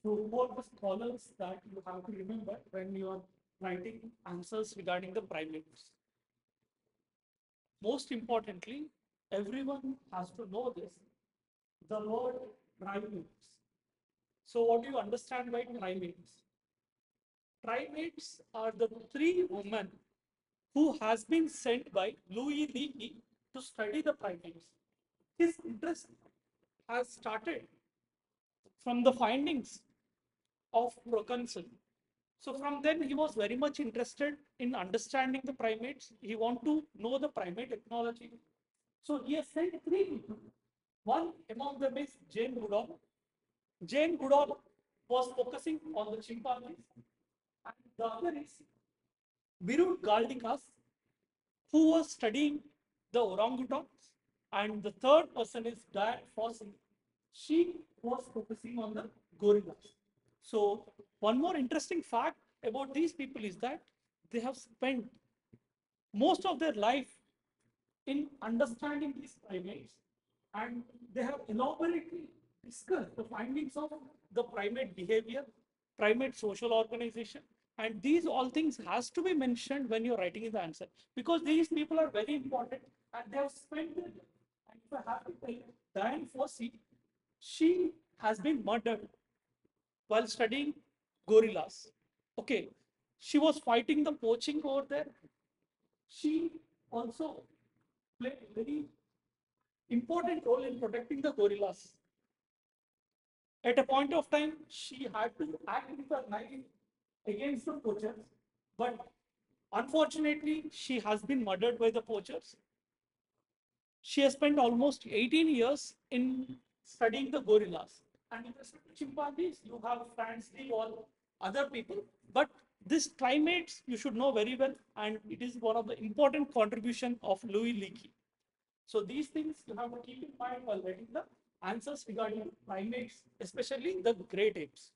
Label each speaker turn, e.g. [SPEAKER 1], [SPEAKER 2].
[SPEAKER 1] So who are the scholars that you have to remember when you are writing answers regarding the primates? Most importantly, everyone has to know this, the word primates. So what do you understand by primates? Primates are the three women who has been sent by Louis Leakey to study the primates. His interest has started from the findings of Proconsul. So from then he was very much interested in understanding the primates. He wanted to know the primate ecology. So he has sent three people. One among them is Jane Goodall. Jane Goodall was focusing on the chimpanzees. And the other is Biruté Galdikas, who was studying the orangutans. And the third person is Dian Fossey. She was focusing on the gorillas. So one more interesting fact about these people is that they have spent most of their life in understanding these primates, and they have elaborately discussed the findings of the primate behavior, primate social organization, and these all things has to be mentioned when you're writing in the answer, because these people are very important and they have spent their life. And if I have to tell you, Dian Fossey, she has been murdered while studying gorillas. Okay, she was fighting the poaching over there. She also played a very important role in protecting the gorillas. At a point of time, she had to act with her knife against the poachers, but unfortunately, she has been murdered by the poachers. She has spent almost 18 years in studying the gorillas. And with respect to chimpanzees, you have Franz Lee or other people. But this primates, you should know very well, and it is one of the important contribution of Louis Leakey. So these things you have to keep in mind while writing the answers regarding primates, especially the great apes.